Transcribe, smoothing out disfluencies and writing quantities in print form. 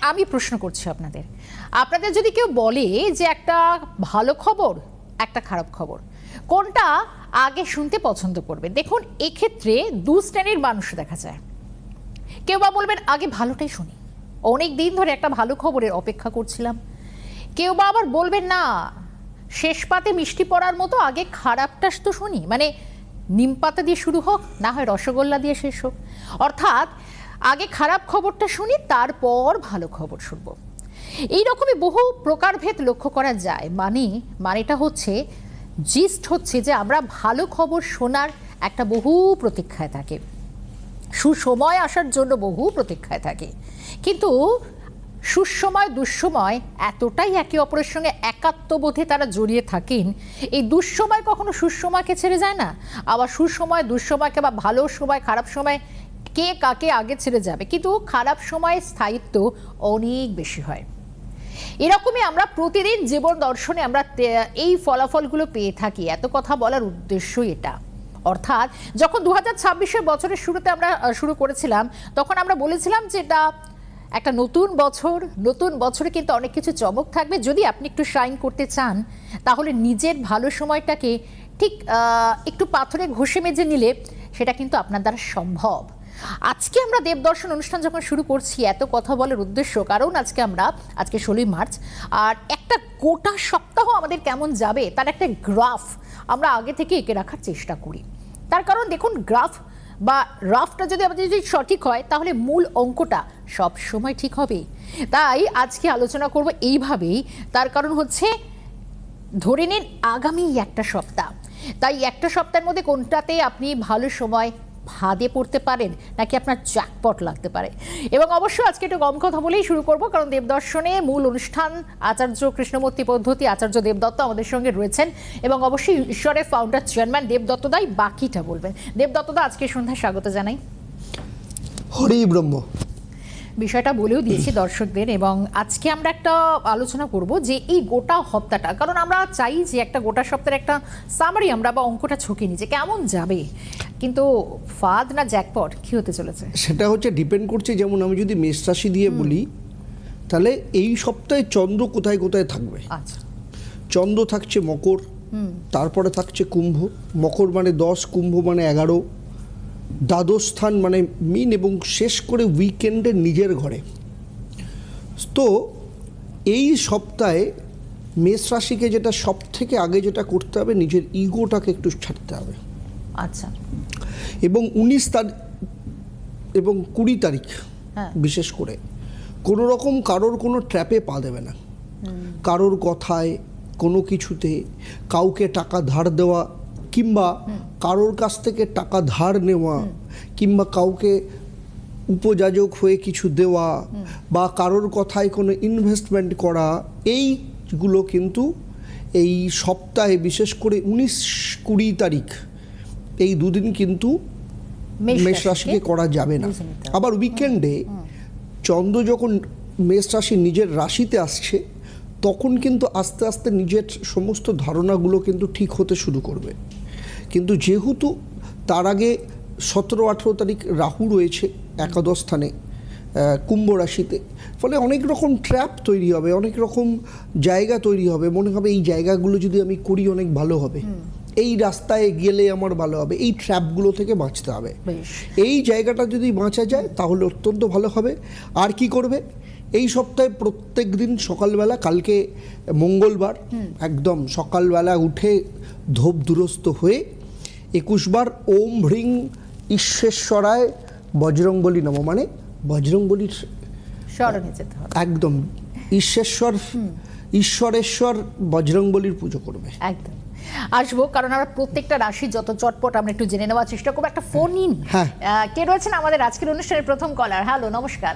আমি প্রশ্ন করছি আপনাদের যদি কেউ বলে যে একটা ভালো খবর একটা খারাপ খবর কোনটা আগে শুনতে পছন্দ করবে? দেখুন এক্ষেত্রে দু শ্রেণীর মানুষ দেখা যায়। কেউ বা বলবেন আগে ভালোটাই শুনি, অনেক দিন ধরে একটা ভালো খবরের অপেক্ষা করছিলাম। কেউ বা আবার বলবেন না, শেষ পাতে মিষ্টি পড়ার মতো আগে খারাপটা তো শুনি, মানে নিম পাতা দিয়ে শুরু হোক, না হয় রসগোল্লা দিয়ে শেষ হোক। অর্থাৎ আগে খারাপ খবরটা শুনি, তারপর ভালো খবর শুনবো। এইরকমই বহু প্রকারভেদ লক্ষ্য করা যায়। মানেটা হচ্ছে, জিস্ট হচ্ছে যে আমরা ভালো খবর শোনার একটা বহু প্রতীক্ষায় থাকে, সুসময় আসার জন্য বহু প্রতীক্ষায় থাকে। কিন্তু সুসময় দুঃসময় এতটাই একে অপরের সঙ্গে একাত্মবোধে তারা জড়িয়ে থাকেন, এই দুঃসময় কখনো সুসময়কে ছেড়ে যায় না, আবার সুসময় দুঃসময়কে বা ভালো সময় খারাপ সময় কে কাকে আগে ছেড়ে যাবে, কিন্তু খারাপ সময়ের স্থায়িত্ব অনেক বেশি হয়। এরকমই আমরা প্রতিদিন জীবন দর্শনে আমরা এই ফলাফলগুলো পেয়ে থাকি। এত কথা বলার উদ্দেশ্যই এটা। অর্থাৎ যখন 2026 বছরের শুরুতে আমরা শুরু করেছিলাম, তখন আমরা বলেছিলাম যে এটা একটা নতুন বছর, নতুন বছরে কিন্তু অনেক কিছু চমক থাকবে। যদি আপনি একটু শাইন করতে চান, তাহলে নিজের ভালো সময়টাকে ঠিক একটু পাথরে ঘষে মেজে নিলে সেটা কিন্তু আপনার দ্বারা সম্ভব। আজকে আমরা দেবদর্শন অনুষ্ঠান যখন শুরু করছি, এত কথা বলার উদ্দেশ্য কারণ আজকে 16 মার্চ, আর একটা গোটা সপ্তাহ আমাদের কেমন যাবে তার একটা গ্রাফ আমরা আগে থেকে এঁকে রাখার চেষ্টা করি। তার কারণ দেখুন, গ্রাফ বা রাফটা যদি আমাদের যদি সঠিক হয়, তাহলে মূল অঙ্কটা সব সময় ঠিক হবে। তাই আজকে আলোচনা করব এইভাবেই। তার কারণ হচ্ছে, ধরে নিন আগামী একটা সপ্তাহ, তাই একটা সপ্তাহের মধ্যে কোনটাতে আপনি ভালো সময় ফাঁদে পড়তে পারেন, নাকি আপনার জ্যাকপট লাগতে পারে। এবং অবশ্যই আজকে একটু কম কথা বলেই শুরু করব, কারণ দেবদর্শনে মূল অনুষ্ঠান আচার্য কৃষ্ণমূর্তি পদ্ধতি আচার্য দেবদত্ত আমাদের সঙ্গে রয়েছেন, এবং অবশ্যই ঈশ্বরের ফাউন্ডার চেয়ারম্যান দেবদত্ত দাই বাকিটা বলবেন। দেবদত্ত দা, আজকে সন্ধ্যায় স্বাগত জানাই। হরি ব্রহ্ম। বিষয়টা বলেও দিয়েছি দর্শকদের, এবং আজকে আমরা একটা আলোচনা করব যে এই গোটা হপ্তাহটা, কারণ আমরা চাই যে একটা গোটা সপ্তাহের একটা সামারি আমরা বা অঙ্কটা ছকে নিই যে কেমন যাবে, কিন্তু ফাঁদ না জ্যাকপট কি হতে চলেছে সেটা হচ্ছে ডিপেন্ড করছে। যেমন আমি যদি মেষ রাশি দিয়ে বলি, তাহলে এই সপ্তাহে চন্দ্র কোথায় কোথায় থাকবে। আচ্ছা, চন্দ্র থাকছে মকর, তারপরে থাকছে কুম্ভ। মকর মানে 10, কুম্ভ মানে 11, দ্বাদশ স্থান মানে মিন, এবং শেষ করে উইকেন্ডে নিজের ঘরে। তো এই সপ্তাহে মেষ রাশিকে যেটা সব থেকে আগে যেটা করতে হবে, নিজের ইগোটাকে একটু ছাড়তে হবে। আচ্ছা, এবং 19 তারিখ এবং 20 তারিখ বিশেষ করে কোনো রকম কারোর কোনো ট্র্যাপে পা দেবে না। কারোর কথায়, কোনো কিছুতে, কাউকে টাকা ধার দেওয়া, কিংবা কারোর কাছ থেকে টাকা ধার নেওয়া, কিংবা কাউকে উপযাজক হয়ে কিছু দেওয়া, বা কারোর কথায় কোনো ইনভেস্টমেন্ট করা, এইগুলো কিন্তু এই সপ্তাহে বিশেষ করে 19-20 তারিখ এই দুদিন কিন্তু মেষ রাশিকে করা যাবে না। আবার উইকেন্ডে চন্দ্র যখন মেষ রাশি নিজের রাশিতে আসছে, তখন কিন্তু আস্তে আস্তে নিজের সমস্ত ধারণাগুলো কিন্তু ঠিক হতে শুরু করবে। কিন্তু যেহেতু তার আগে 17-18 তারিখ রাহু রয়েছে একাদশ স্থানে কুম্ভ রাশিতে, ফলে অনেক রকম ট্র্যাপ তৈরি হবে, অনেক রকম জায়গা তৈরি হবে। মনে হবে এই জায়গাগুলো যদি আমি করি অনেক ভালো হবে, এই রাস্তায় গেলে আমার ভালো হবে। এই ট্র্যাপগুলো থেকে বাঁচতে হবে। এই জায়গাটা যদি বাঁচা যায় তাহলে অত্যন্ত ভালো হবে। আর কি করবে, এই সপ্তাহে প্রত্যেক দিন সকালবেলা, কালকে মঙ্গলবার, একদম সকালবেলা উঠে ধূপ দুরস্ত হয়ে 21 বার ওম হ্রিং ঈশ্বরেশ্বরায় বজরংবলী নমঃ, মানে বজরংবলীর স্মরণে যেতে হবে। একদম ঈশ্বরেশ্বর বজরংবলীর পুজো করবে। একদম আসবো, কারণ আমরা প্রত্যেকটা রাশি যত চটপট আমরা একটু জেনে নেওয়ার চেষ্টা করবো। একটা ফোন ইন কে রয়েছেন আমাদের আজকের অনুষ্ঠানের প্রথম কলার। হ্যালো, নমস্কার।